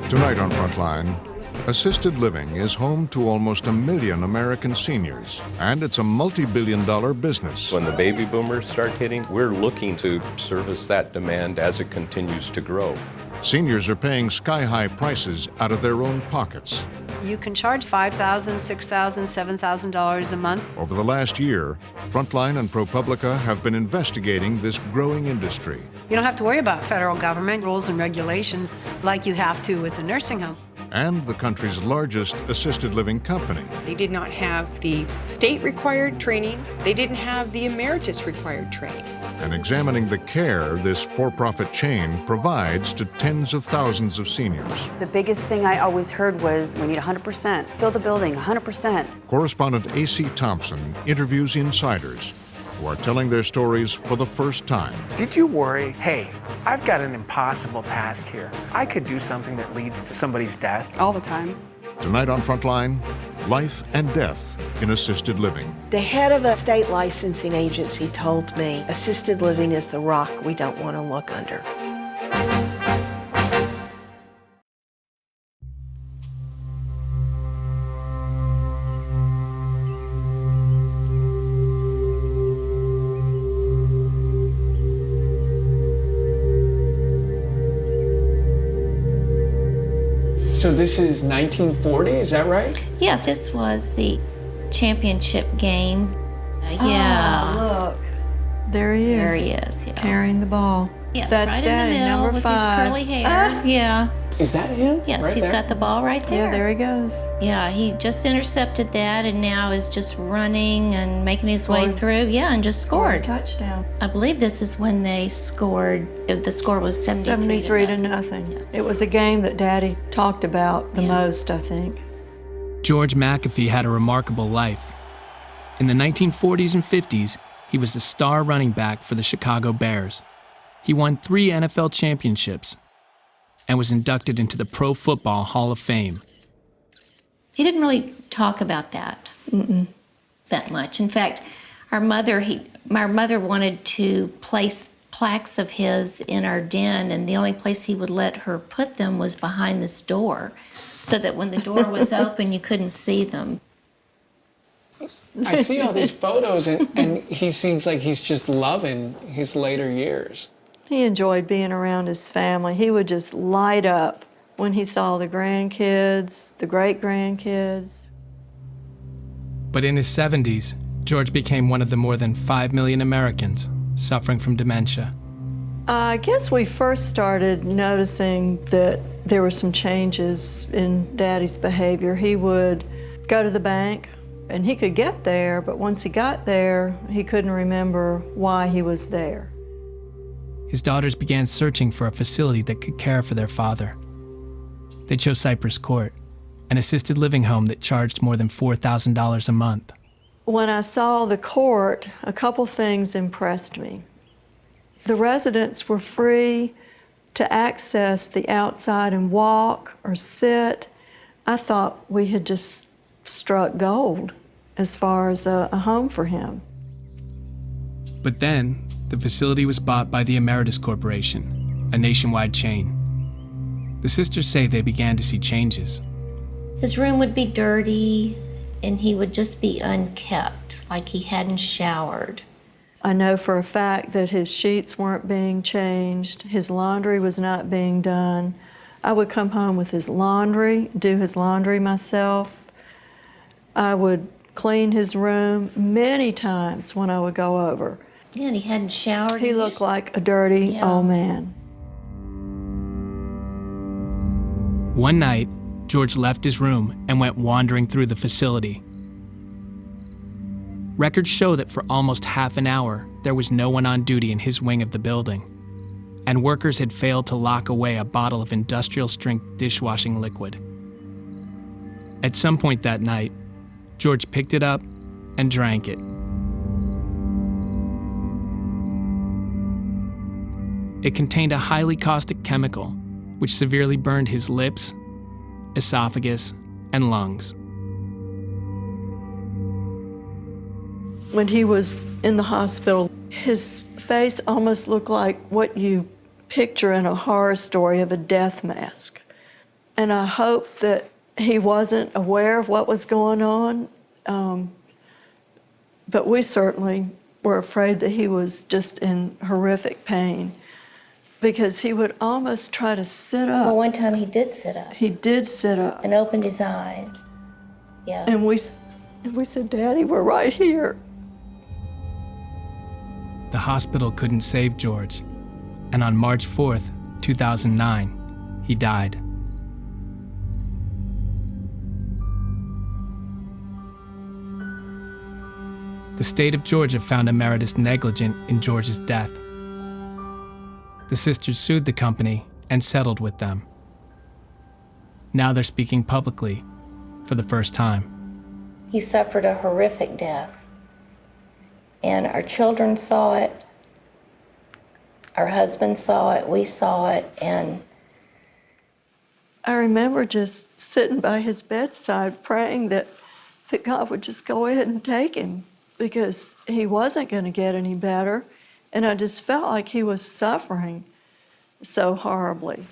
Tonight on Frontline, assisted living is home to almost 1 million American seniors, and it's a multi-billion-dollar business. When the baby boomers start hitting, we're looking to service that demand as it continues to grow. Seniors are paying sky-high prices out of their own pockets. You can charge $5,000, $6,000, $7,000 a month. Over the last year, Frontline and ProPublica have been investigating this growing industry. You don't have to worry about federal government rules and regulations like you have to with a nursing home. And the country's largest assisted living company. They did not have the state-required training. They didn't have the emeritus-required training. And examining the care this for-profit chain provides to tens of thousands of seniors. The biggest thing I always heard was, we need 100%, fill the building, 100%. Correspondent A.C. Thompson interviews insiders who are telling their stories for the first time. Did you worry, hey, I've got an impossible task here. I could do something that leads to somebody's death? All the time. Tonight on Frontline, life and death in assisted living. The head of a state licensing agency told me, assisted living is the rock we don't want to look under. So this is 1940, is that right? Yes, this was the championship game. Oh, look. There he is. There he is, yeah. Carrying the ball. Yes, That's right Daddy, in the middle number with 5. his curly hair. Yeah. Is that him? Yes, right he's there? got the ball right there. Yeah, there he goes. Yeah, he just intercepted that and now is just running and making his way Scored. through. Yeah, and just scored. Touchdown. I believe this is when they scored. The score was 73 to nothing. Yes. It was a game that Daddy talked about the most, I think. George McAfee had a remarkable life. In the 1940s and 50s, he was the star running back for the Chicago Bears. He won 3 NFL championships and was inducted into the Pro Football Hall of Fame. He didn't really talk about that that much. In fact, our mother wanted to place plaques of his in our den, and the only place he would let her put them was behind this door, so that when the door was open, you couldn't see them. I see all these photos, and he seems like he's just loving his later years. He enjoyed being around his family. He would just light up when he saw the grandkids, the great-grandkids. But in his 70s, George became one of the more than 5 million Americans suffering from dementia. I guess we first started noticing that there were some changes in Daddy's behavior. He would go to the bank, and he could get there, but once he got there, he couldn't remember why he was there. His daughters began searching for a facility that could care for their father. They chose Cypress Court, an assisted living home that charged more than $4,000 a month. When I saw the court, a couple things impressed me. The residents were free to access the outside and walk or sit. I thought we had just struck gold as far as a home for him. But then, the facility was bought by the Emeritus Corporation, a nationwide chain. The sisters say they began to see changes. His room would be dirty, and he would just be unkept, like he hadn't showered. I know for a fact that his sheets weren't being changed, his laundry was not being done. I would come home with his laundry, do his laundry myself. I would clean his room many times when I would go over. Yeah, and he hadn't showered. He looked like a dirty old man. One night, George left his room and went wandering through the facility. Records show that for almost half an hour, there was no one on duty in his wing of the building, and workers had failed to lock away a bottle of industrial-strength dishwashing liquid. At some point that night, George picked it up and drank it. It contained a highly caustic chemical, which severely burned his lips, esophagus, and lungs. When he was in the hospital, his face almost looked like what you picture in a horror story of a death mask. And I hope that he wasn't aware of what was going on, but we certainly were afraid that he was just in horrific pain because he would almost try to sit up. Well, one time he did sit up. He did sit up. And opened his eyes. Yes. And we said, Daddy, we're right here. The hospital couldn't save George, and on March 4th, 2009, he died. The state of Georgia found Emeritus negligent in George's death. The sisters sued the company and settled with them. Now they're speaking publicly for the first time. He suffered a horrific death. And our children saw it, our husband saw it, we saw it, and I remember just sitting by his bedside praying that God would just go ahead and take him because he wasn't going to get any better. And I just felt like he was suffering so horribly.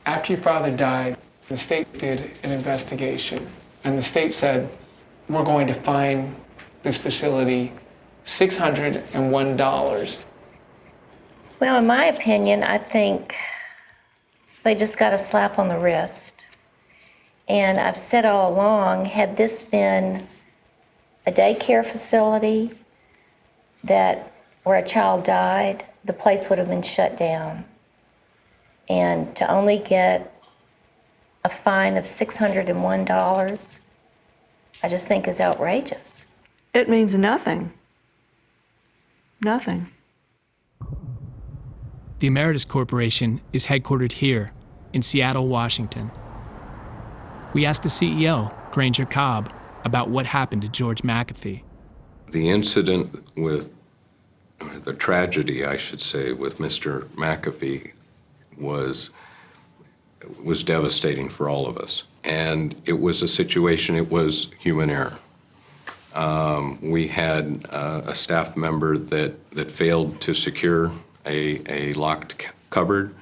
After your father died, the state did an investigation, and the state said, we're going to fine this facility $601. well, in my opinion, I think they just got a slap on the wrist. And I've said all along, had this been a daycare facility where a child died, the place would have been shut down. And to only get a fine of $601, I just think is outrageous. It means nothing. Nothing. The Emeritus Corporation is headquartered here in Seattle, Washington. We asked the CEO, Granger Cobb, about what happened to George McAfee. The incident with, the tragedy, I should say, with Mr. McAfee was devastating for all of us. And it was a situation, it was human error. We had a staff member that failed to secure a locked cupboard.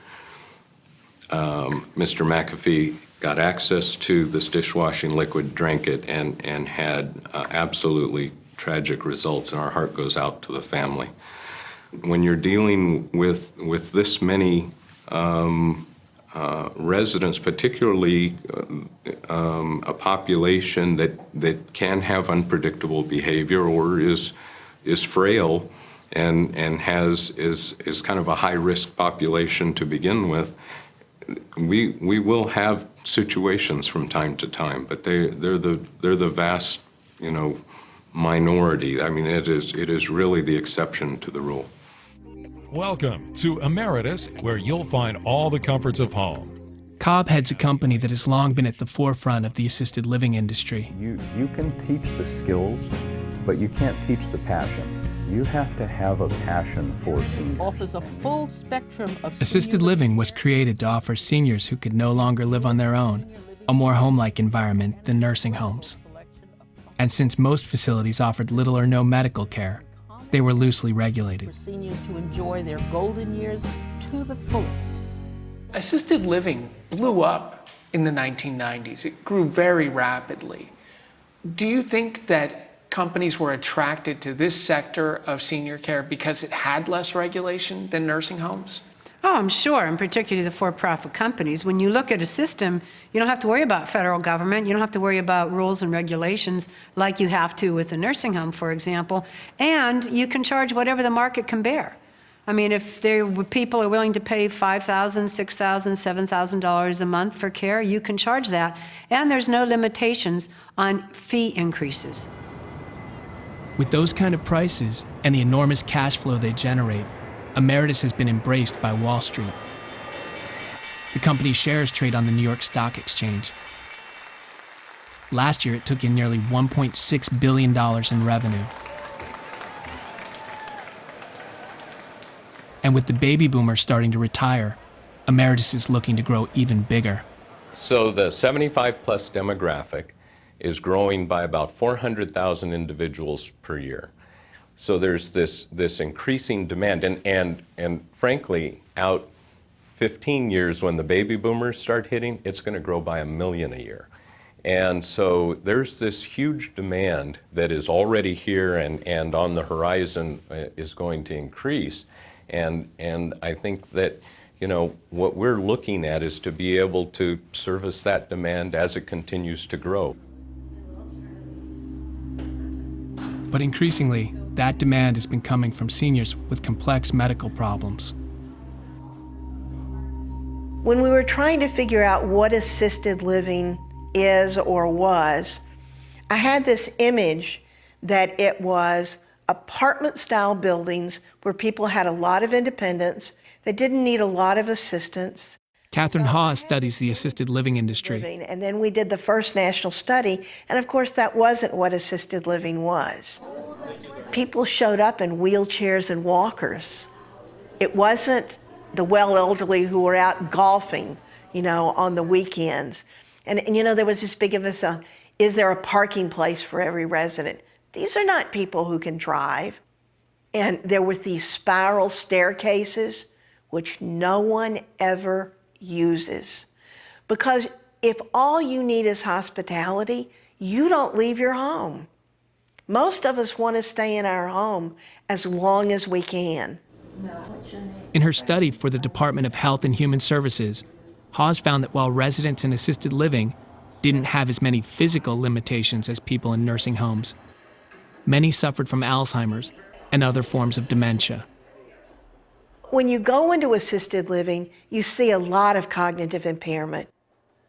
Mr. McAfee got access to this dishwashing liquid, drank it, and had absolutely tragic results, and our heart goes out to the family. When you're dealing with this many residents, particularly a population that can have unpredictable behavior or is frail and is kind of a high-risk population to begin with, we will have situations from time to time, but they're the vast, minority. I mean, it is really the exception to the rule. Welcome to Emeritus, where you'll find all the comforts of home. Cobb heads a company that has long been at the forefront of the assisted living industry. You can teach the skills, but you can't teach the passion. You have to have a passion for seniors. Offers a full spectrum of Assisted living was created to offer seniors who could no longer live on their own a more home-like environment than nursing homes. And since most facilities offered little or no medical care, they were loosely regulated. for seniors to enjoy their golden years to the fullest. Assisted living blew up in the 1990s. It grew very rapidly. Do you think that companies were attracted to this sector of senior care because it had less regulation than nursing homes? Oh, I'm sure, and particularly the for-profit companies. When you look at a system, you don't have to worry about federal government. You don't have to worry about rules and regulations like you have to with a nursing home, for example. And you can charge whatever the market can bear. I mean, if people are willing to pay $5,000, $6,000, $7,000 a month for care, you can charge that. And there's no limitations on fee increases. With those kind of prices and the enormous cash flow they generate, Emeritus has been embraced by Wall Street. The company's shares trade on the New York Stock Exchange. Last year, it took in nearly $1.6 billion in revenue. And with the baby boomers starting to retire, Emeritus is looking to grow even bigger. So the 75-plus demographic is growing by about 400,000 individuals per year. So there's this increasing demand, and frankly, out 15 years when the baby boomers start hitting, it's going to grow by 1 million a year. And so there's this huge demand that is already here and on the horizon is going to increase. And I think that, you know, what we're looking at is to be able to service that demand as it continues to grow. But increasingly, that demand has been coming from seniors with complex medical problems. When we were trying to figure out what assisted living is or was, I had this image that it was apartment-style buildings where people had a lot of independence, they didn't need a lot of assistance. Catherine Hawes studies the assisted living industry. And then we did the first national study, and of course that wasn't what assisted living was. People showed up in wheelchairs and walkers. It wasn't the well elderly who were out golfing, you know, on the weekends. And you know, there was this big of a, is there a parking place for every resident? These are not people who can drive. And there were these spiral staircases, which no one ever uses. Because if all you need is hospitality, you don't leave your home. Most of us want to stay in our home as long as we can. In her study for the Department of Health and Human Services, Hawes found that while residents in assisted living didn't have as many physical limitations as people in nursing homes, many suffered from Alzheimer's and other forms of dementia. When you go into assisted living, you see a lot of cognitive impairment.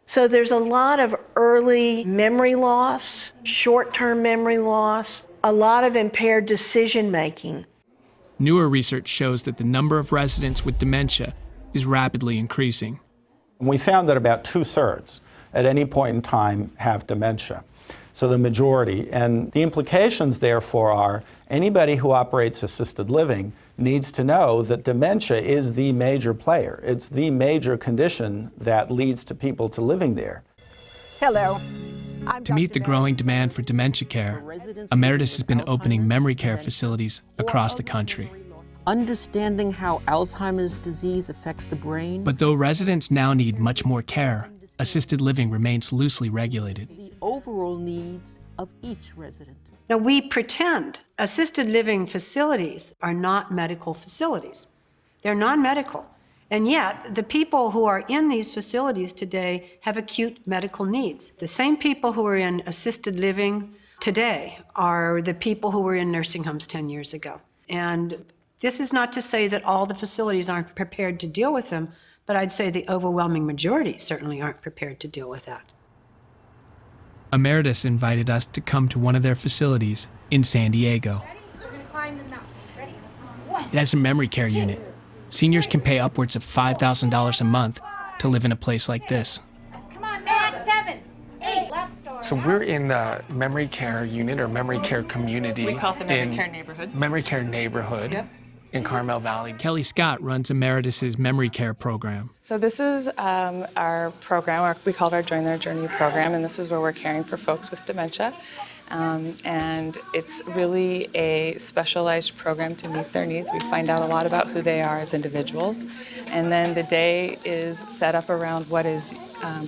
So there's a lot of early memory loss, short-term memory loss, a lot of impaired decision-making. Newer research shows that the number of residents with dementia is rapidly increasing. We found that about 2/3 at any point in time have dementia. So the majority, and the implications therefore are anybody who operates assisted living needs to know that dementia is the major player. It's the major condition that leads to people to living there. Hello. To meet the growing demand for dementia care, Emeritus has been opening memory care facilities across the country. Understanding how Alzheimer's disease affects the brain. But though residents now need much more care, assisted living remains loosely regulated. The overall needs of each resident. Now, we pretend assisted living facilities are not medical facilities. They're non-medical. And yet, the people who are in these facilities today have acute medical needs. The same people who are in assisted living today are the people who were in nursing homes 10 years ago. And this is not to say that all the facilities aren't prepared to deal with them, but I'd say the overwhelming majority certainly aren't prepared to deal with that. Emeritus invited us to come to one of their facilities in San Diego. It has a memory care unit. Seniors can pay upwards of $5,000 a month to live in a place like this. Come on, man, 7, 8, left door. So we're in the memory care unit or memory care community. We call it the memory care neighborhood. Memory care neighborhood. Yep. In Carmel Valley. Kelly Scott runs Emeritus's memory care program. So this is our program, we call it our Join Their Journey program, and this is where we're caring for folks with dementia. And it's really a specialized program to meet their needs. We find out a lot about who they are as individuals. And then the day is set up around what is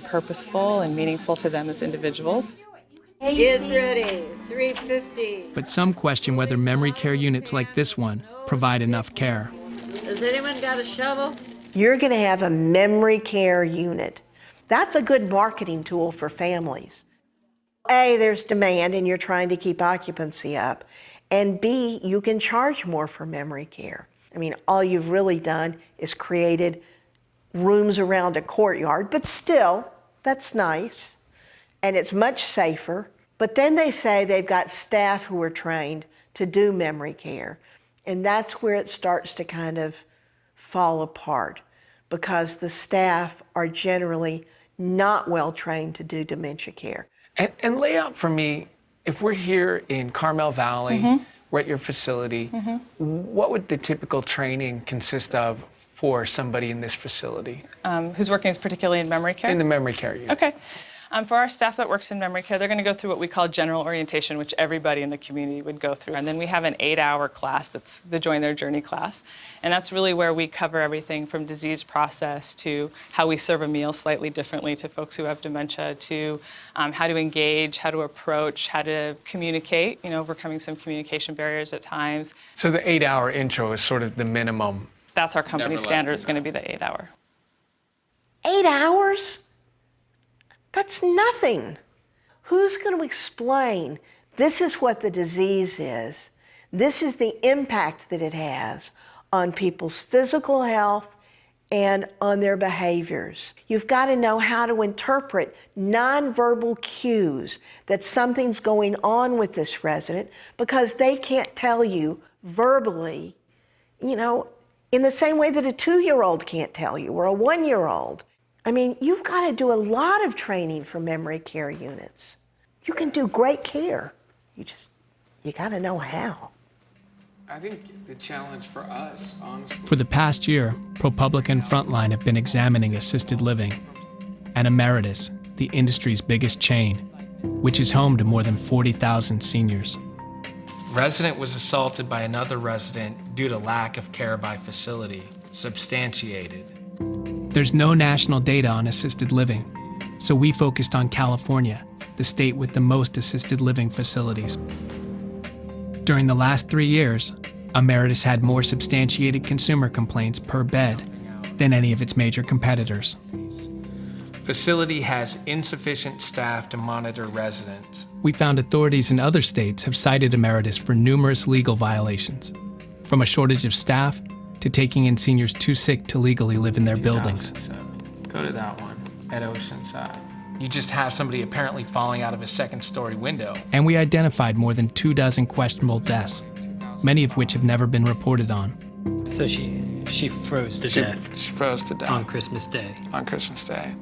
purposeful and meaningful to them as individuals. Get ready, 350. But some question whether memory care units like this one provide enough care. Has anyone got a shovel? You're going to have a memory care unit. That's a good marketing tool for families. A, there's demand and you're trying to keep occupancy up. And B, you can charge more for memory care. I mean, all you've really done is created rooms around a courtyard, but still, that's nice. And it's much safer. But then they say they've got staff who are trained to do memory care. And that's where it starts to kind of fall apart, because the staff are generally not well trained to do dementia care. And lay out for me, if we're here in Carmel Valley, we're at your facility, what would the typical training consist of for somebody in this facility? Who's working particularly in memory care? In the memory care unit. Okay. For our staff that works in memory care, they're going to go through what we call general orientation, which everybody in the community would go through. And then we have an 8-hour class that's the Join Their Journey class. And that's really where we cover everything from disease process to how we serve a meal slightly differently to folks who have dementia, to how to engage, how to approach, how to communicate, overcoming some communication barriers at times. So the 8-hour intro is sort of the minimum. That's our company standard, is going to be the 8-hour. 8 hours? That's nothing. Who's going to explain this is what the disease is? This is the impact that it has on people's physical health and on their behaviors. You've got to know how to interpret nonverbal cues that something's going on with this resident, because they can't tell you verbally, in the same way that a 2-year-old can't tell you, or a 1-year-old. I mean, you've got to do a lot of training for memory care units. You can do great care. You got to know how. I think the challenge for us, honestly... For the past year, ProPublica and Frontline have been examining assisted living. And Emeritus, the industry's biggest chain, which is home to more than 40,000 seniors. Resident was assaulted by another resident due to lack of care by facility, substantiated. There's no national data on assisted living, so we focused on California, the state with the most assisted living facilities. During the last 3 years, Emeritus had more substantiated consumer complaints per bed than any of its major competitors. Facility has insufficient staff to monitor residents. We found authorities in other states have cited Emeritus for numerous legal violations, from a shortage of staff to taking in seniors too sick to legally live in their buildings. Go to that one, at Oceanside. You just have somebody apparently falling out of a second-story window. And we identified more than 24 questionable deaths, many of which have never been reported on. So she froze to death. She froze to death. On Christmas Day. On Christmas Day.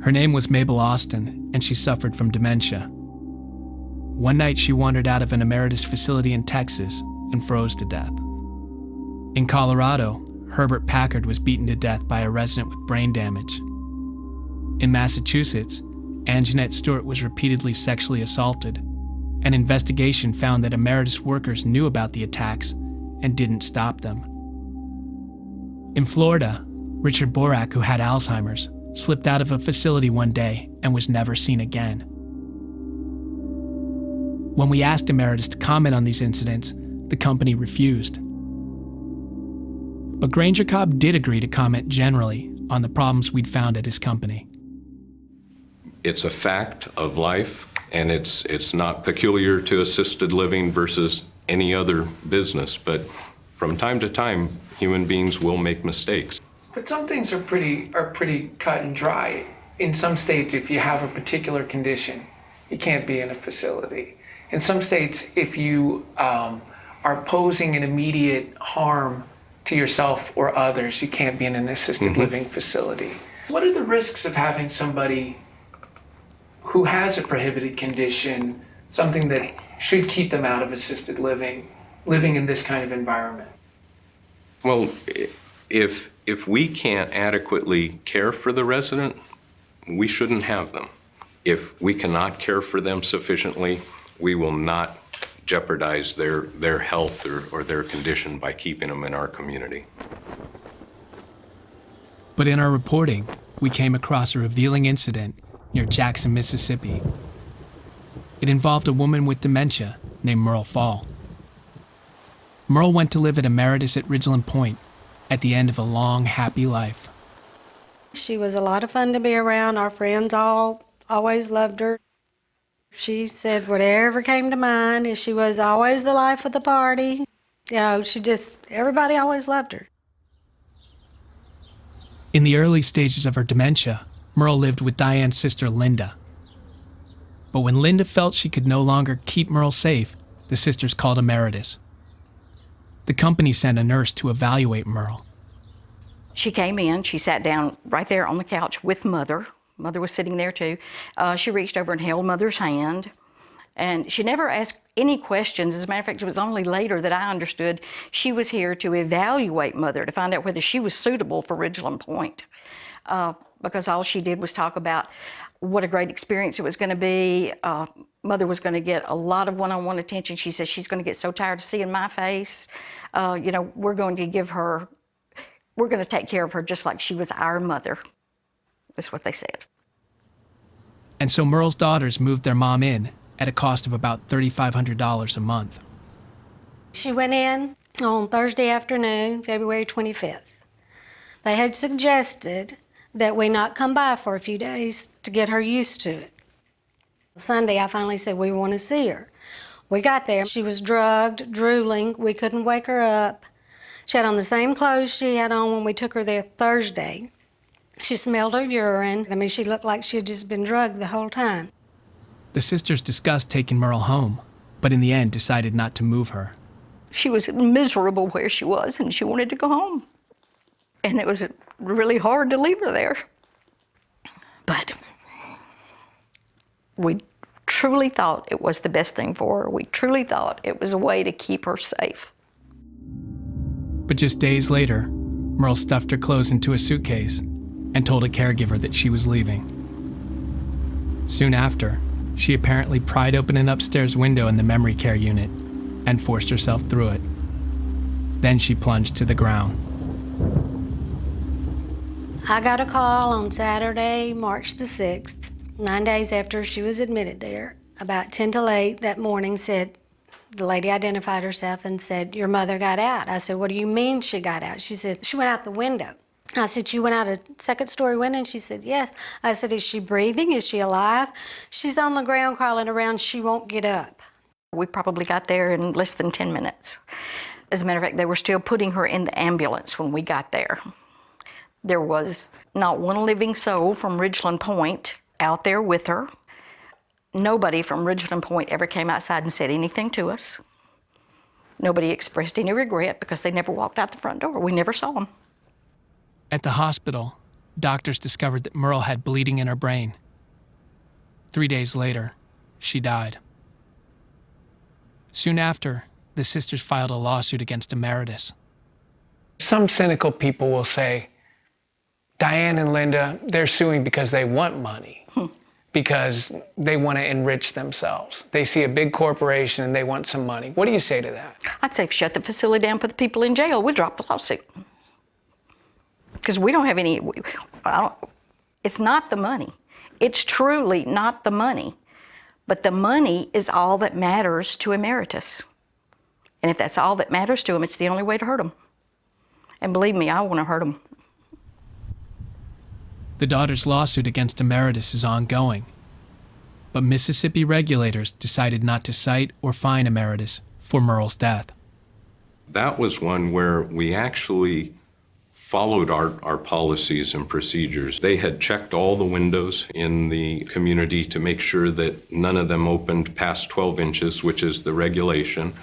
Her name was Mabel Austin, and she suffered from dementia. One night she wandered out of an Emeritus facility in Texas and froze to death. In Colorado, Herbert Packard was beaten to death by a resident with brain damage. In Massachusetts, Anjanette Stewart was repeatedly sexually assaulted. An investigation found that Emeritus workers knew about the attacks and didn't stop them. In Florida, Richard Borak, who had Alzheimer's, slipped out of a facility one day and was never seen again. When we asked Emeritus to comment on these incidents, the company refused. But Granger Cobb did agree to comment generally on the problems we'd found at his company. It's a fact of life, and it's not peculiar to assisted living versus any other business, but from time to time, human beings will make mistakes. But some things are pretty cut and dry. In some states, if you have a particular condition, you can't be in a facility. In some states, if you are posing an immediate harm to yourself or others, you can't be in an assisted living facility. What are the risks of having somebody who has a prohibited condition, something that should keep them out of assisted living in this kind of environment? Well, if we can't adequately care for the resident, we shouldn't have them. If we cannot care for them sufficiently, we will not jeopardize their health or their condition by keeping them in our community. But in our reporting, we came across a revealing incident near Jackson, Mississippi. It involved a woman with dementia named Merle Fall. Merle went to live at Emeritus at Ridgeland Point at the end of a long, happy life. She was a lot of fun to be around. Our friends all always loved her. She said whatever came to mind, and she was always the life of the party. Everybody always loved her. In the early stages of her dementia, Merle lived with Diane's sister, Linda. But when Linda felt she could no longer keep Merle safe, the sisters called Emeritus. The company sent a nurse to evaluate Merle. She came in, she sat down right there on the couch with Mother. Mother was sitting there too. She reached over and held Mother's hand. And she never asked any questions. As a matter of fact, it was only later that I understood she was here to evaluate Mother, to find out whether she was suitable for Ridgeland Point. because all she did was talk about what a great experience it was going to be. Mother was going to get a lot of one-on-one attention. She said she's going to get so tired of seeing my face. You know, we're going to take care of her just like she was our mother. That's what they said. And so Merle's daughters moved their mom in at a cost of about $3,500 a month. She went in on Thursday afternoon, February 25th. They had suggested that we not come by for a few days to get her used to it. Sunday, I finally said we want to see her. We got there. She was drugged, drooling. We couldn't wake her up. She had on the same clothes she had on when we took her there Thursday. She smelled her urine. I mean, she looked like she had just been drugged the whole time. The sisters discussed taking Merle home, but in the end decided not to move her. She was miserable where she was, and she wanted to go home. And it was really hard to leave her there. But we truly thought it was the best thing for her. We truly thought it was a way to keep her safe. But just days later, Merle stuffed her clothes into a suitcase and told a caregiver that she was leaving. Soon after, she apparently pried open an upstairs window in the memory care unit and forced herself through it. Then she plunged to the ground. I got a call on Saturday, March the 6th, 9 days after she was admitted there. About 10 till 8 that morning, the lady identified herself and said, "Your mother got out." I said, "What do you mean she got out?" She said, "She went out the window." I said, "She went out a second-story window?" And she said, "Yes." I said, "Is she breathing? Is she alive?" "She's on the ground crawling around. She won't get up." We probably got there in less than 10 minutes. As a matter of fact, they were still putting her in the ambulance when we got there. There was not one living soul from Ridgeland Point out there with her. Nobody from Ridgeland Point ever came outside and said anything to us. Nobody expressed any regret because they never walked out the front door. We never saw them. At the hospital, doctors discovered that Merle had bleeding in her brain. 3 days later, she died. Soon after, the sisters filed a lawsuit against Emeritus. Some cynical people will say, Diane and Linda, they're suing because they want money, because they want to enrich themselves. They see a big corporation and they want some money. What do you say to that? I'd say shut the facility down, put the people in jail. We'd drop the lawsuit. Because we don't have any, it's not the money. It's truly not the money. But the money is all that matters to Emeritus. And if that's all that matters to him, it's the only way to hurt him. And believe me, I want to hurt him. The daughter's lawsuit against Emeritus is ongoing. But Mississippi regulators decided not to cite or fine Emeritus for Merle's death. That was one where we actually followed our policies and procedures. They had checked all the windows in the community to make sure that none of them opened past 12 inches, which is the regulation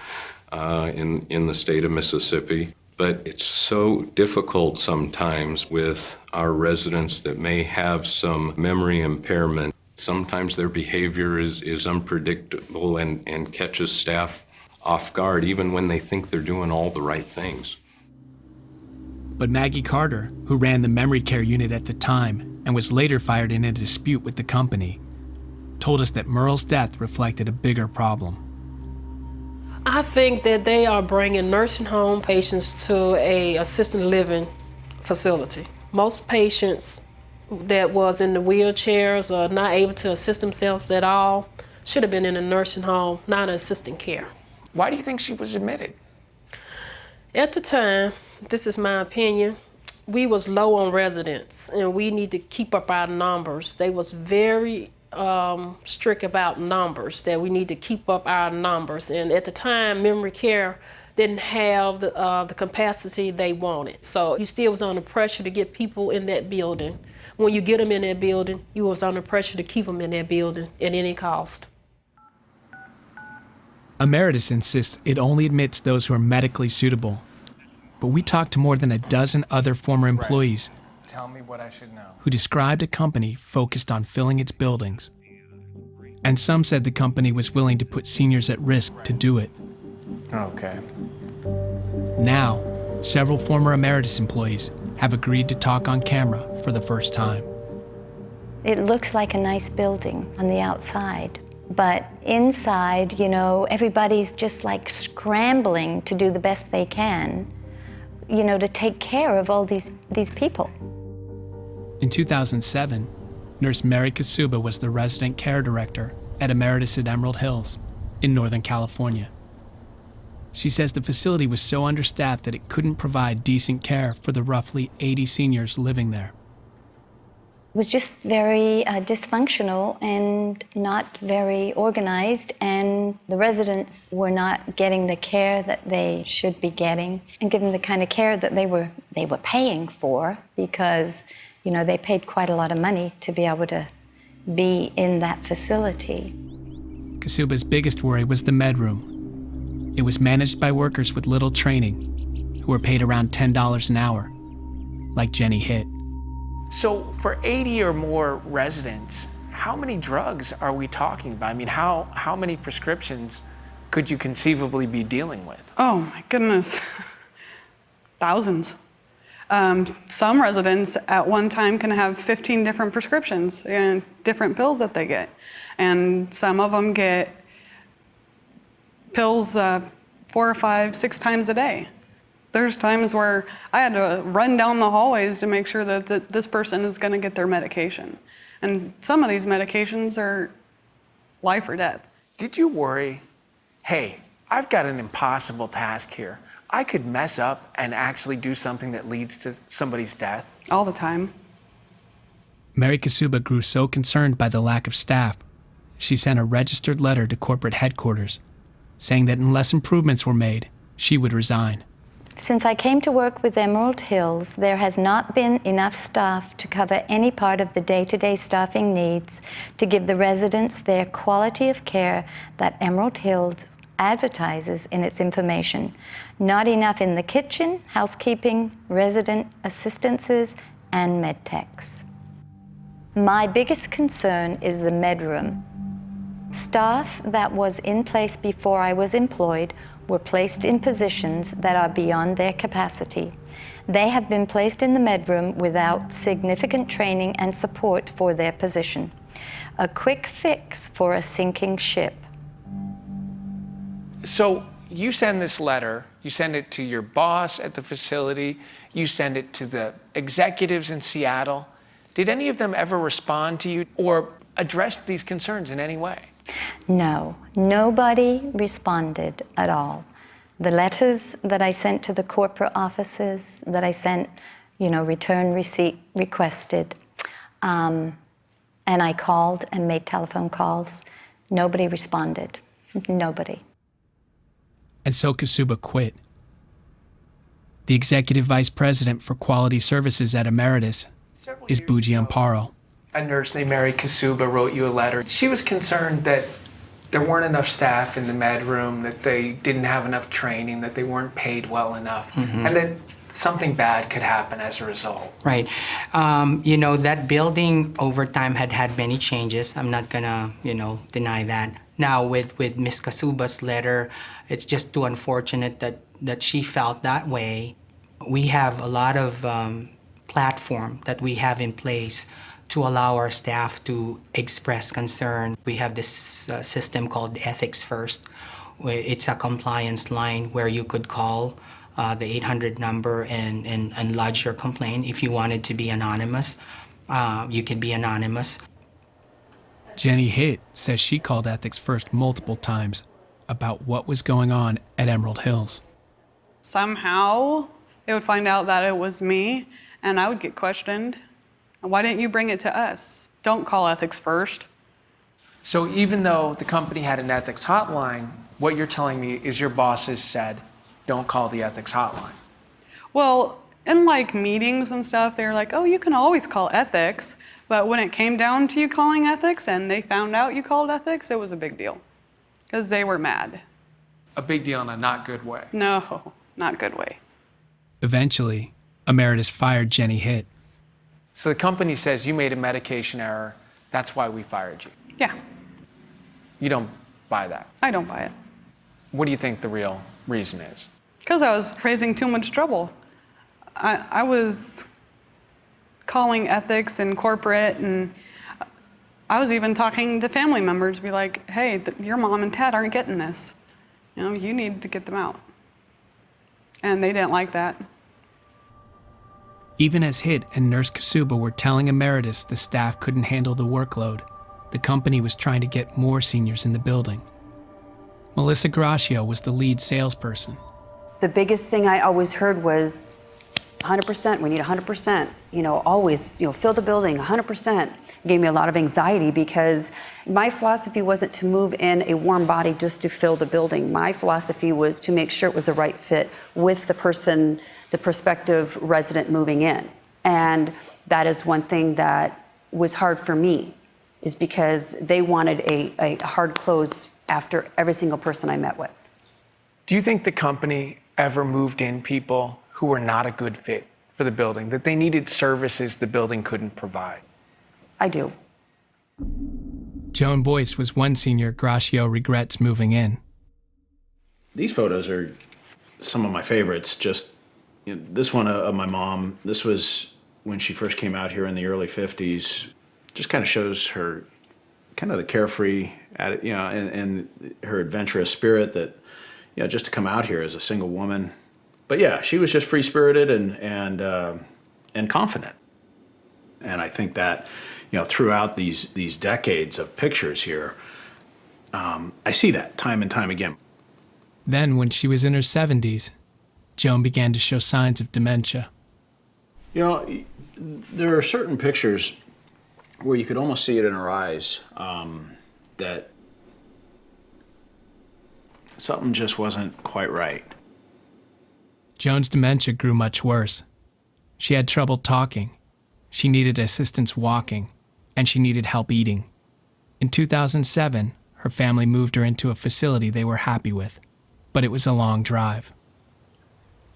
in the state of Mississippi. But it's so difficult sometimes with our residents that may have some memory impairment. Sometimes their behavior is unpredictable and catches staff off guard, even when they think they're doing all the right things. But Maggie Carter, who ran the memory care unit at the time and was later fired in a dispute with the company, told us that Merle's death reflected a bigger problem. I think that they are bringing nursing home patients to a assisted living facility. Most patients that was in the wheelchairs or not able to assist themselves at all should have been in a nursing home, not assisted care. Why do you think she was admitted? At the time, this is my opinion, we was low on residents and we need to keep up our numbers. They was very strict about numbers, that we need to keep up our numbers. And at the time, memory care didn't have the capacity they wanted. So you still was under pressure to get people in that building. When you get them in that building, you was under pressure to keep them in that building at any cost. Emeritus insists it only admits those who are medically suitable. But we talked to more than a dozen other former employees Tell me what I should know. who described a company focused on filling its buildings. And some said the company was willing to put seniors at risk to do it. Okay. Now, several former Emeritus employees have agreed to talk on camera for the first time. It looks like a nice building on the outside, but inside, you know, everybody's just like scrambling to do the best they can, you know, to take care of all these people. In 2007, Nurse Mary Kasuba was the resident care director at Emeritus at Emerald Hills in Northern California. She says the facility was so understaffed that it couldn't provide decent care for the roughly 80 seniors living there. It was just very dysfunctional and not very organized, and the residents were not getting the care that they should be getting and given the kind of care that they were paying for, because, you know, they paid quite a lot of money to be able to be in that facility. Kasuba's biggest worry was the med room. It was managed by workers with little training who were paid around $10 an hour, like Jenny Hitt. So for 80 or more residents, how many drugs are we talking about? I mean, how many prescriptions could you conceivably be dealing with? Oh my goodness, thousands. Some residents at one time can have 15 different prescriptions and different pills that they get. And some of them get pills 4 or 5, 6 times a day. There's times where I had to run down the hallways to make sure that this person is gonna get their medication. And some of these medications are life or death. Did you worry, hey, I've got an impossible task here. I could mess up and actually do something that leads to somebody's death? All the time. Mary Kasuba grew so concerned by the lack of staff, she sent a registered letter to corporate headquarters saying that unless improvements were made, she would resign. Since I came to work with Emerald Hills, there has not been enough staff to cover any part of the day-to-day staffing needs to give the residents their quality of care that Emerald Hills advertises in its information. Not enough in the kitchen, housekeeping, resident assistances, and med techs. My biggest concern is the med room. Staff that was in place before I was employed were placed in positions that are beyond their capacity. They have been placed in the med room without significant training and support for their position. A quick fix for a sinking ship. So you send this letter, you send it to your boss at the facility, you send it to the executives in Seattle. Did any of them ever respond to you or address these concerns in any way? No, nobody responded at all. The letters that I sent to the corporate offices, that I sent, you know, return receipt requested, and I called and made telephone calls, nobody responded, nobody. And so Kasuba quit. The executive vice president for quality services at Emeritus is Buji Amparo. A nurse named Mary Kasuba wrote you a letter. She was concerned that there weren't enough staff in the med room, that they didn't have enough training, that they weren't paid well enough, and that something bad could happen as a result. Right. You know, that building over time had many changes. I'm not gonna, you know, deny that. Now with Ms. Kasuba's letter, it's just too unfortunate that she felt that way. We have a lot of platform that we have in place to allow our staff to express concern. We have this system called Ethics First. It's a compliance line where you could call the 800 number and lodge your complaint. If you wanted to be anonymous, you could be anonymous. Jenny Hitt says she called Ethics First multiple times about what was going on at Emerald Hills. Somehow they would find out that it was me and I would get questioned. Why didn't you bring it to us? Don't call Ethics First. So even though the company had an ethics hotline, what you're telling me is your bosses said, don't call the ethics hotline. Well, in like meetings and stuff, they were like, oh, you can always call ethics. But when it came down to you calling ethics and they found out you called ethics, it was a big deal because they were mad. A big deal in a not good way. No, not good way. Eventually, Emeritus fired Jenny Hitt. So the company says you made a medication error, that's why we fired you. Yeah. You don't buy that? I don't buy it. What do you think the real reason is? Because I was raising too much trouble. I was calling ethics and corporate and I was even talking to family members, be like, hey, your mom and dad aren't getting this. You know, you need to get them out. And they didn't like that. Even as HIT and Nurse Kasuba were telling Emeritus the staff couldn't handle the workload, the company was trying to get more seniors in the building. Melissa Gracio was the lead salesperson. The biggest thing I always heard was 100%, we need 100%. You know, always, you know, fill the building, 100%. Gave me a lot of anxiety because my philosophy wasn't to move in a warm body just to fill the building. My philosophy was to make sure it was the right fit with the person, the prospective resident moving in. And that is one thing that was hard for me, is because they wanted a hard close after every single person I met with. Do you think the company ever moved in people who were not a good fit for the building, that they needed services the building couldn't provide? I do. Joan Boyce was one senior Gracio regrets moving in. These photos are some of my favorites. Just this one of my mom. This was when she first came out here in the early 50s. Just kind of shows her kind of the carefree, and her adventurous spirit that, just to come out here as a single woman. But yeah, she was just free-spirited and confident. And I think that, throughout these decades of pictures here, I see that time and time again. Then, when she was in her 70s, Joan began to show signs of dementia. There are certain pictures where you could almost see it in her eyes, that something just wasn't quite right. Joan's dementia grew much worse. She had trouble talking, she needed assistance walking, and she needed help eating. In 2007, her family moved her into a facility they were happy with, but it was a long drive.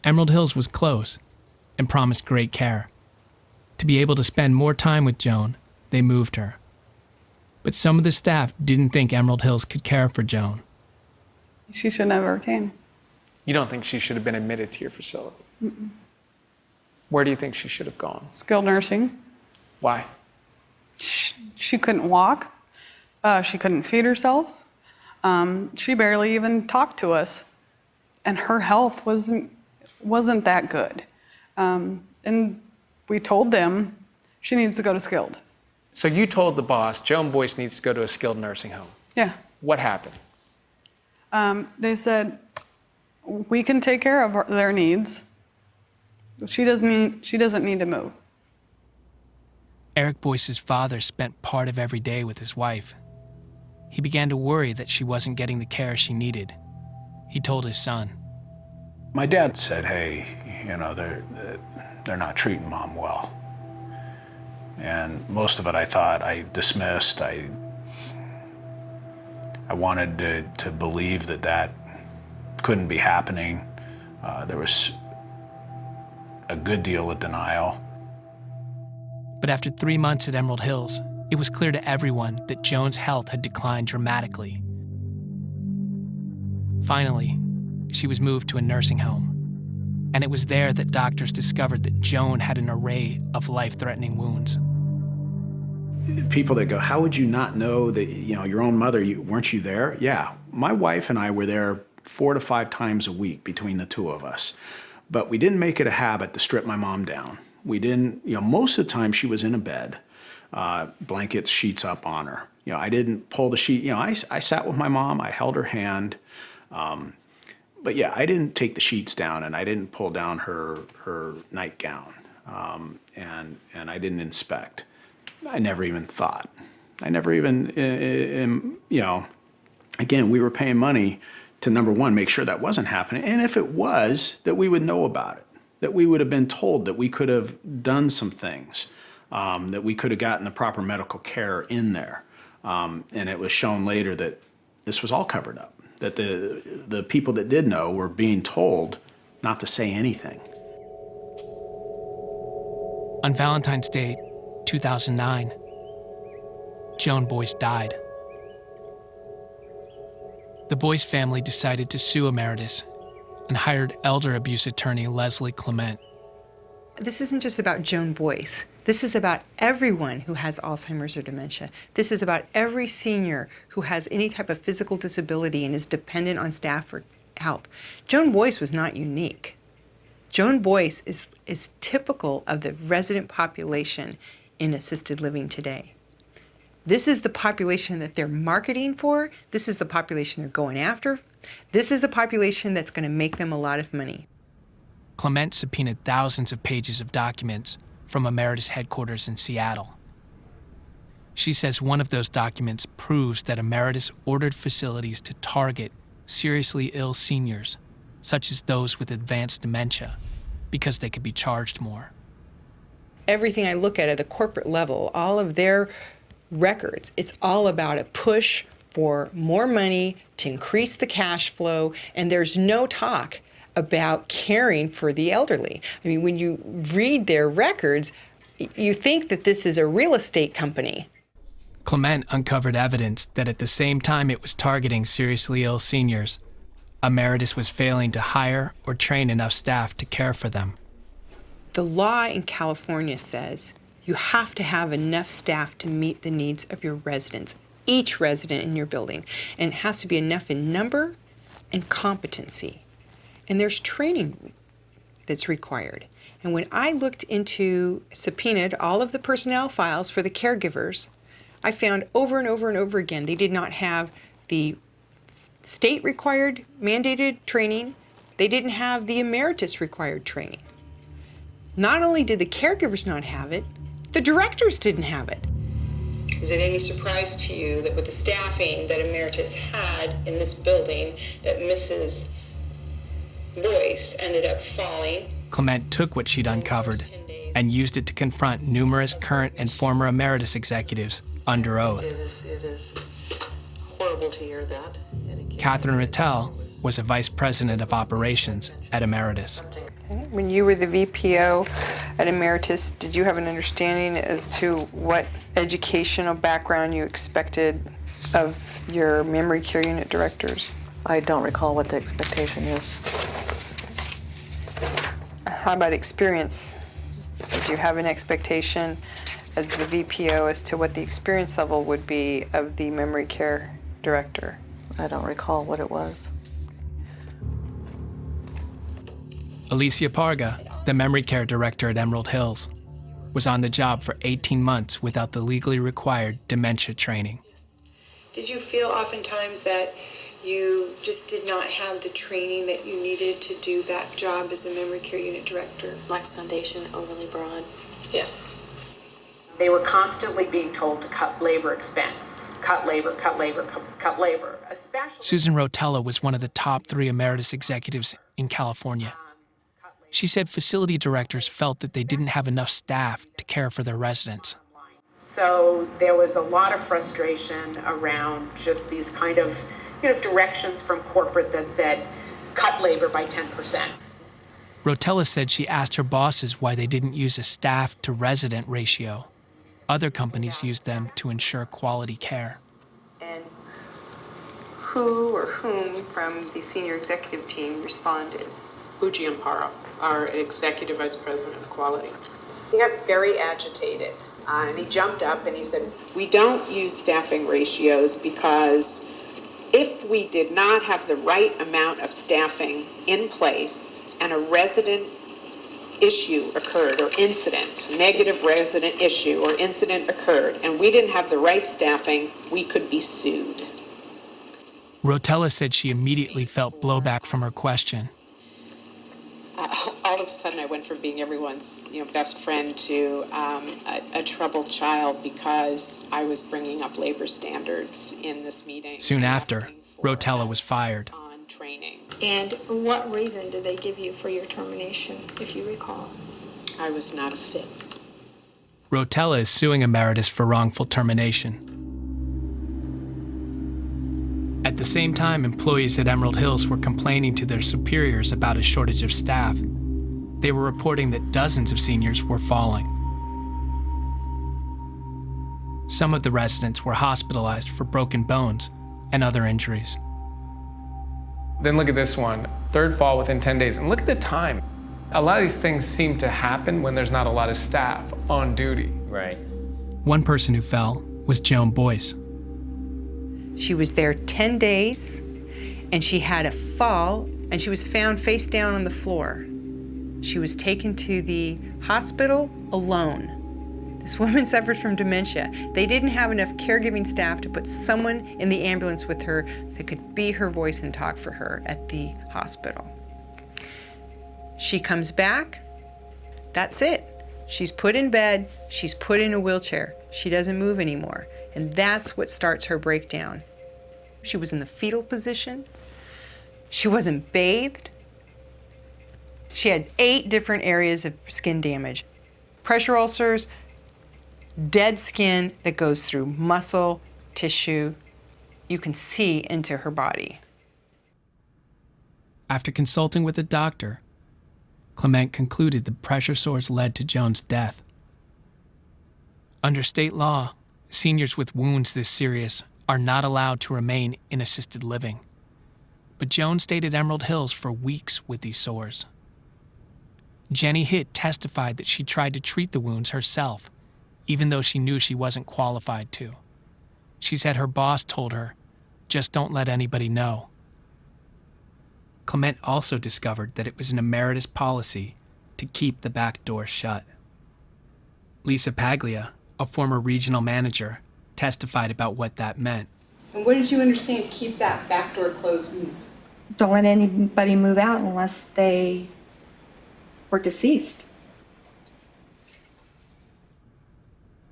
Emerald Hills was close and promised great care. To be able to spend more time with Joan, they moved her. But some of the staff didn't think Emerald Hills could care for Joan. She should never came. You don't think she should have been admitted to your facility? Mm-mm. Where do you think she should have gone? Skilled nursing. Why? She couldn't walk. She couldn't feed herself. She barely even talked to us. And her health wasn't that good. And we told them she needs to go to skilled. So you told the boss, Joan Boyce needs to go to a skilled nursing home. Yeah. What happened? They said, we can take care of their needs. She doesn't need to move. Eric Boyce's father spent part of every day with his wife. He began to worry that she wasn't getting the care she needed. He told his son. My dad said, hey, they're not treating Mom well. And most of it I thought I dismissed. I wanted to believe that couldn't be happening. There was a good deal of denial. But after 3 months at Emerald Hills, it was clear to everyone that Joan's health had declined dramatically. Finally, she was moved to a nursing home. And it was there that doctors discovered that Joan had an array of life-threatening wounds. People that go, how would you not know that, your own mother, weren't you there? Yeah, my wife and I were there 4 to 5 times a week between the two of us. But we didn't make it a habit to strip my mom down. We didn't, most of the time she was in a bed, blankets, sheets up on her. I didn't pull the sheet, I sat with my mom, I held her hand. But yeah, I didn't take the sheets down and I didn't pull down her nightgown. And I didn't inspect. I never even thought. I never even, again, we were paying money to, number one, make sure that wasn't happening. And if it was, that we would know about it, that we would have been told that we could have done some things, that we could have gotten the proper medical care in there. And it was shown later that this was all covered up, that the people that did know were being told not to say anything. On Valentine's Day, 2009, Joan Boyce died. The Boyce family decided to sue Emeritus and hired elder abuse attorney Leslie Clement. This isn't just about Joan Boyce. This is about everyone who has Alzheimer's or dementia. This is about every senior who has any type of physical disability and is dependent on staff for help. Joan Boyce was not unique. Joan Boyce is typical of the resident population in assisted living today. This is the population that they're marketing for. This is the population they're going after. This is the population that's going to make them a lot of money. Clement subpoenaed thousands of pages of documents from Emeritus headquarters in Seattle. She says one of those documents proves that Emeritus ordered facilities to target seriously ill seniors, such as those with advanced dementia, because they could be charged more. Everything I look at the corporate level, all of their records, it's all about a push for more money to increase the cash flow, and there's no talk about caring for the elderly. I mean, when you read their records, you think that this is a real estate company. Clement uncovered evidence that at the same time it was targeting seriously ill seniors, Emeritus was failing to hire or train enough staff to care for them. The law in California says you have to have enough staff to meet the needs of your residents, each resident in your building, and it has to be enough in number and competency. And there's training that's required. And when I looked into, subpoenaed all of the personnel files for the caregivers, I found over and over and over again they did not have the state required mandated training. They didn't have the emeritus required training. Not only did the caregivers not have it, the directors didn't have it. Is it any surprise to you that with the staffing that emeritus had in this building, that Mrs. Boyce ended up falling? Clement took what she'd uncovered and used it to confront numerous current and former emeritus executives under oath. It is horrible to hear that. Catherine Rattel was a vice president of operations at Emeritus. When you were the VPO at Emeritus, did you have an understanding as to what educational background you expected of your memory care unit directors? I don't recall what the expectation is. How about experience? Did you have an expectation as the VPO as to what the experience level would be of the memory care director? I don't recall what it was. Alicia Parga, the memory care director at Emerald Hills, was on the job for 18 months without the legally required dementia training. Did you feel oftentimes that you just did not have the training that you needed to do that job as a memory care unit director? Lacks foundation, overly broad. Yes. They were constantly being told to cut labor expense, cut labor, cut labor, cut labor. Especially Susan Rotella was one of the top 3 emeritus executives in California. She said facility directors felt that they didn't have enough staff to care for their residents. So there was a lot of frustration around just these kind of, directions from corporate that said, cut labor by 10%. Rotella said she asked her bosses why they didn't use a staff to resident ratio. Other companies used them to ensure quality care. And who or whom from the senior executive team responded? Uji Amparo, our executive vice president of quality. He got very agitated and he jumped up and he said, we don't use staffing ratios because if we did not have the right amount of staffing in place and a resident issue occurred or incident, negative resident issue or incident occurred, and we didn't have the right staffing, we could be sued. Rotella said she immediately felt blowback from her question. All of a sudden, I went from being everyone's best friend to a troubled child because I was bringing up labor standards in this meeting. Soon after, Rotella was fired. And what reason did they give you for your termination, if you recall? I was not a fit. Rotella is suing Emeritus for wrongful termination. At the same time, employees at Emerald Hills were complaining to their superiors about a shortage of staff. They were reporting that dozens of seniors were falling. Some of the residents were hospitalized for broken bones and other injuries. Then look at this one, 3rd fall within 10 days. And look at the time. A lot of these things seem to happen when there's not a lot of staff on duty. Right. One person who fell was Joan Boyce. She was there 10 days, and she had a fall, and she was found face down on the floor. She was taken to the hospital alone. This woman suffered from dementia. They didn't have enough caregiving staff to put someone in the ambulance with her that could be her voice and talk for her at the hospital. She comes back, that's it. She's put in bed, she's put in a wheelchair. She doesn't move anymore. And that's what starts her breakdown. She was in the fetal position. She wasn't bathed. She had 8 different areas of skin damage. Pressure ulcers, dead skin that goes through muscle, tissue. You can see into her body. After consulting with a doctor, Clement concluded the pressure sores led to Joan's death. Under state law, seniors with wounds this serious are not allowed to remain in assisted living. But Joan stayed at Emerald Hills for weeks with these sores. Jenny Hitt testified that she tried to treat the wounds herself, even though she knew she wasn't qualified to. She said her boss told her, "Just don't let anybody know." Clement also discovered that it was an emeritus policy to keep the back door shut. Lisa Paglia, a former regional manager, testified about what that meant. And what did you understand keep that back door closed mean? Don't let anybody move out unless they were deceased.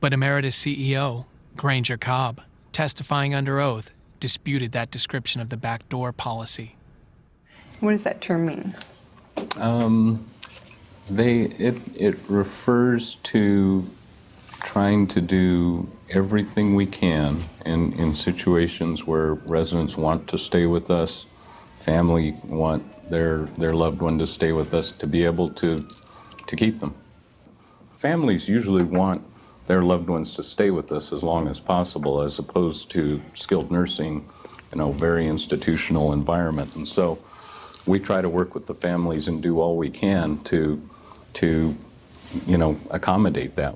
But Emeritus CEO Granger Cobb, testifying under oath, disputed that description of the back door policy. What does that term mean? It refers to trying to do everything we can in situations where residents want to stay with us, family want their loved one to stay with us, to be able to keep them. Families usually want their loved ones to stay with us as long as possible, as opposed to skilled nursing, very institutional environment. And so we try to work with the families and do all we can to accommodate that.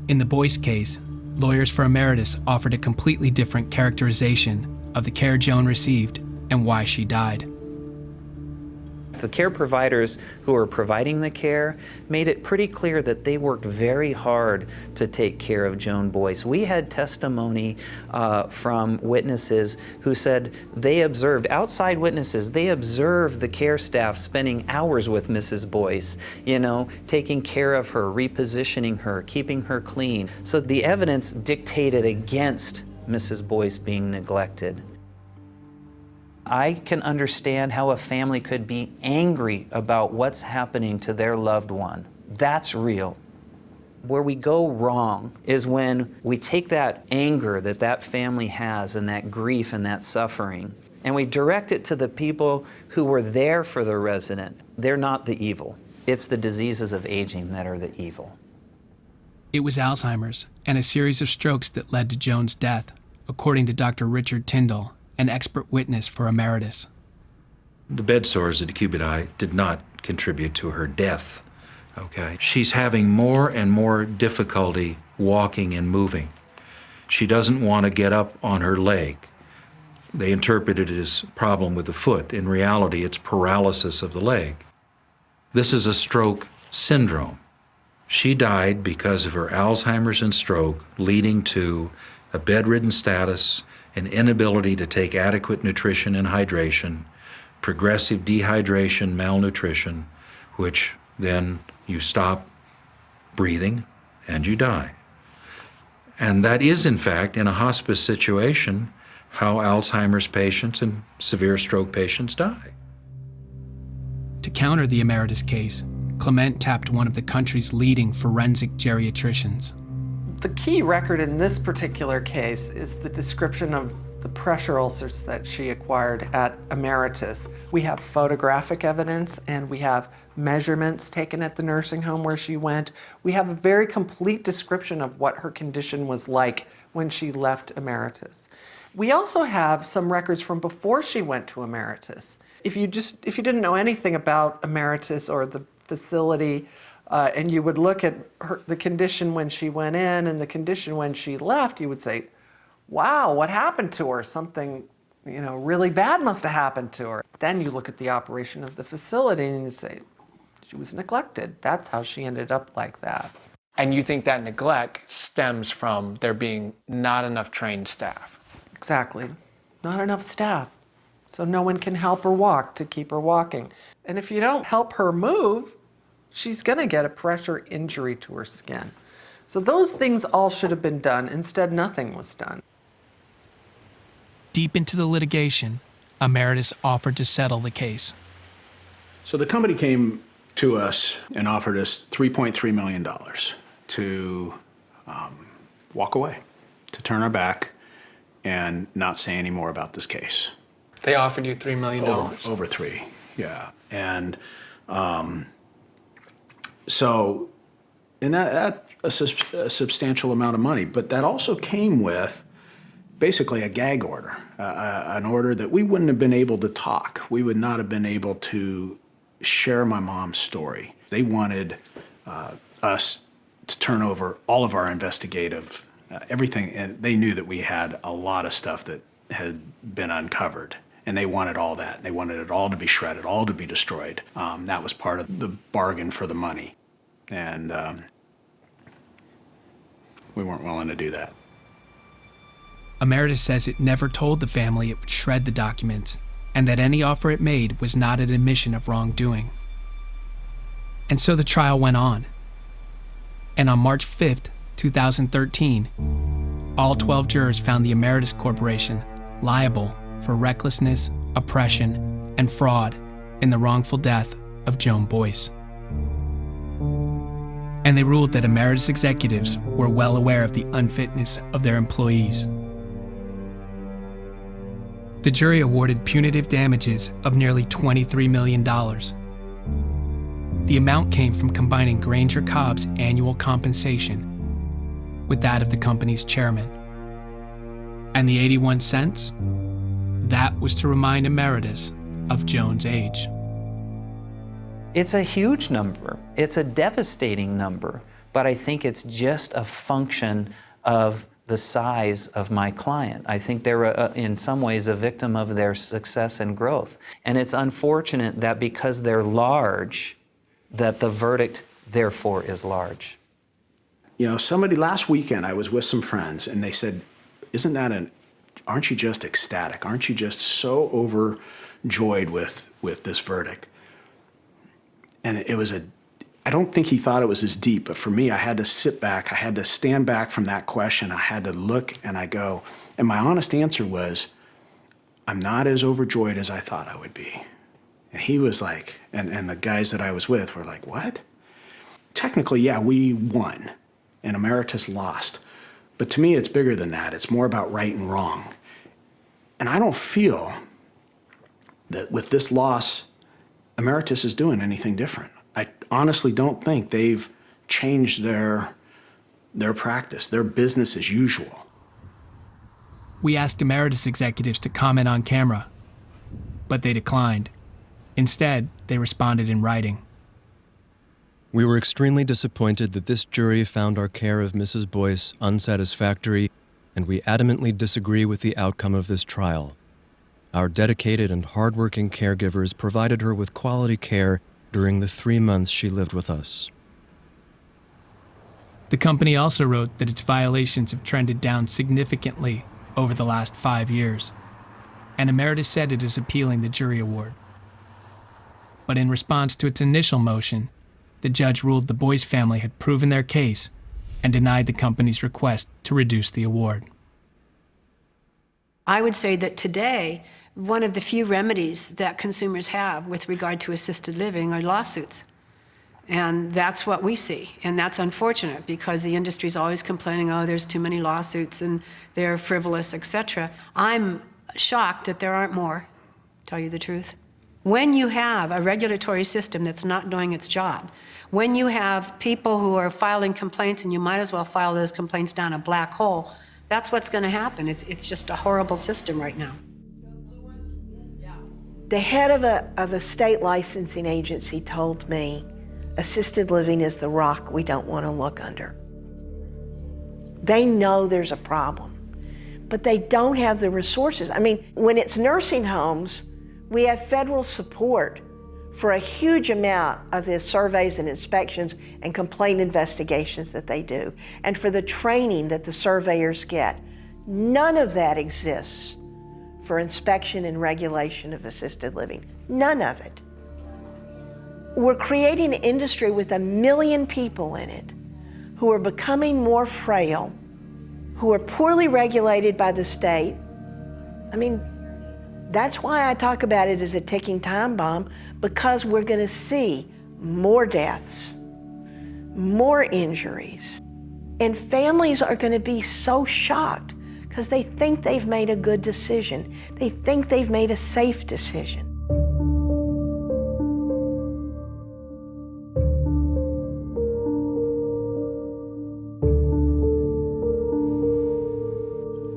In the Boyce case, lawyers for Emeritus offered a completely different characterization of the care Joan received and why she died. The care providers who were providing the care made it pretty clear that they worked very hard to take care of Joan Boyce. We had testimony from witnesses who said they observed, outside witnesses, they observed the care staff spending hours with Mrs. Boyce, taking care of her, repositioning her, keeping her clean. So the evidence dictated against Mrs. Boyce being neglected. I can understand how a family could be angry about what's happening to their loved one. That's real. Where we go wrong is when we take that anger that family has and that grief and that suffering, and we direct it to the people who were there for the resident. They're not the evil. It's the diseases of aging that are the evil. It was Alzheimer's and a series of strokes that led to Joan's death, according to Dr. Richard Tyndall, an expert witness for Emeritus. The bed sores at decubiti did not contribute to her death. Okay, she's having more and more difficulty walking and moving. She doesn't want to get up on her leg. They interpret it as a problem with the foot. In reality, it's paralysis of the leg. This is a stroke syndrome. She died because of her Alzheimer's and stroke, leading to a bedridden status, an inability to take adequate nutrition and hydration, progressive dehydration, malnutrition, which then you stop breathing and you die. And that is, in fact, in a hospice situation, how Alzheimer's patients and severe stroke patients die. To counter the Emeritus case, Clement tapped one of the country's leading forensic geriatricians. The key record in this particular case is the description of the pressure ulcers that she acquired at Emeritus. We have photographic evidence and we have measurements taken at the nursing home where she went. We have a very complete description of what her condition was like when she left Emeritus. We also have some records from before she went to Emeritus. if you didn't know anything about Emeritus or the facility, and you would look at the condition when she went in and the condition when she left, you would say, wow, what happened to her? Something, really bad must have happened to her. Then you look at the operation of the facility and you say, she was neglected. That's how she ended up like that. And you think that neglect stems from there being not enough trained staff? Exactly. Not enough staff. So no one can help her walk to keep her walking. And if you don't help her move, she's going to get a pressure injury to her skin. So those things all should have been done. Instead, nothing was done. Deep into the litigation, Emeritus offered to settle the case. So the company came to us and offered us $3.3 million to walk away, to turn our back and not say any more about this case. They offered you $3 million? Over three, yeah. And so, and that's a substantial amount of money, but that also came with basically a gag order, an order that we wouldn't have been able to talk. We would not have been able to share my mom's story. They wanted us to turn over all of our investigative, everything, and they knew that we had a lot of stuff that had been uncovered, and they wanted all that. They wanted it all to be shredded, all to be destroyed. That was part of the bargain for the money, and we weren't willing to do that. Emeritus says it never told the family it would shred the documents, and that any offer it made was not an admission of wrongdoing. And so the trial went on. And on March 5th, 2013, all 12 jurors found the Emeritus Corporation liable for recklessness, oppression, and fraud in the wrongful death of Joan Boyce. And they ruled that Emeritus executives were well aware of the unfitness of their employees. The jury awarded punitive damages of nearly $23 million. The amount came from combining Granger Cobb's annual compensation with that of the company's chairman. And the 81 cents? That was to remind Emeritus of Joan's age. It's a huge number. It's a devastating number, but I think it's just a function of the size of my client. I think they're, in some ways, a victim of their success and growth. And it's unfortunate that because they're large, that the verdict, therefore, is large. Somebody last weekend, I was with some friends, and they said, aren't you just ecstatic? Aren't you just so overjoyed with this verdict? And I don't think he thought it was as deep, but for me, I had to sit back, I had to stand back from that question, I had to look and I go, and my honest answer was, I'm not as overjoyed as I thought I would be. And he was like, and the guys that I was with were like, what? Technically, yeah, we won, and Emeritus lost. But to me, it's bigger than that. It's more about right and wrong. And I don't feel that with this loss, Emeritus is doing anything different. I honestly don't think they've changed their practice, their business as usual. We asked Emeritus executives to comment on camera, but they declined. Instead, they responded in writing. We were extremely disappointed that this jury found our care of Mrs. Boyce unsatisfactory, and we adamantly disagree with the outcome of this trial. Our dedicated and hardworking caregivers provided her with quality care during the 3 months she lived with us. The company also wrote that its violations have trended down significantly over the last 5 years, and Emeritus said it is appealing the jury award. But in response to its initial motion, the judge ruled the Boyce family had proven their case and denied the company's request to reduce the award. I would say that today, one of the few remedies that consumers have with regard to assisted living are lawsuits. And that's what we see. And that's unfortunate because the industry is always complaining, oh, there's too many lawsuits and they're frivolous, etc. I'm shocked that there aren't more, to tell you the truth. When you have a regulatory system that's not doing its job, when you have people who are filing complaints and you might as well file those complaints down a black hole, that's what's going to happen. It's just a horrible system right now. The head of a state licensing agency told me, assisted living is the rock we don't want to look under. They know there's a problem, but they don't have the resources. I mean, when it's nursing homes, we have federal support for a huge amount of the surveys and inspections and complaint investigations that they do, and for the training that the surveyors get. None of that exists for inspection and regulation of assisted living. None of it. We're creating an industry with 1 million people in it who are becoming more frail, who are poorly regulated by the state. I mean, that's why I talk about it as a ticking time bomb, because we're going to see more deaths, more injuries, and families are going to be so shocked because they think they've made a good decision. They think they've made a safe decision.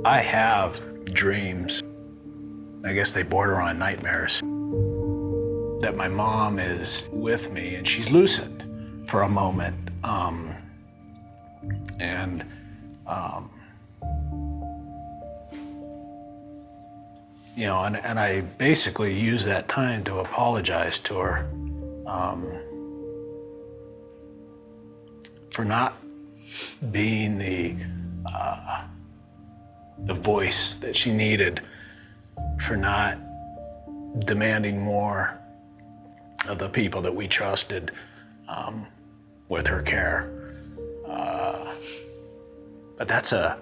I have dreams, I guess they border on nightmares, that my mom is with me and she's lucid for a moment. You know, and I basically use that time to apologize to her for not being the voice that she needed, for not demanding more of the people that we trusted with her care. But that's a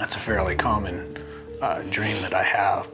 fairly common dream that I have.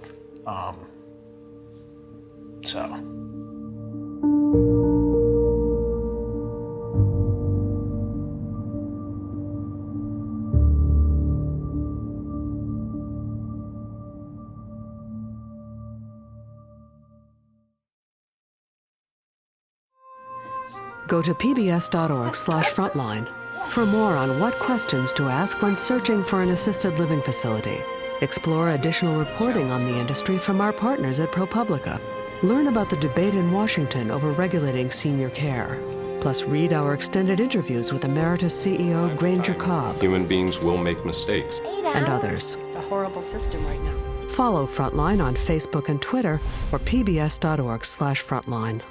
Go to pbs.org/frontline for more on what questions to ask when searching for an assisted living facility. Explore additional reporting on the industry from our partners at ProPublica. Learn about the debate in Washington over regulating senior care. Plus, read our extended interviews with Emeritus CEO Granger Cobb. Human beings will make mistakes. And others. It's a horrible system right now. Follow Frontline on Facebook and Twitter or pbs.org/frontline.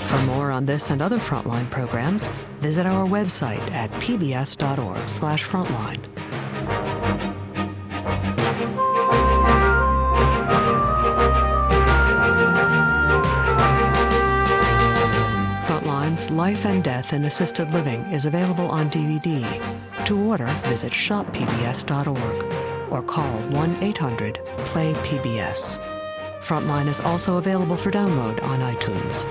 For more on this and other Frontline programs, visit our website at pbs.org/frontline. Frontline's Life and Death in Assisted Living is available on DVD. To order, visit shoppbs.org or call 1-800-PLAY-PBS. Frontline is also available for download on iTunes.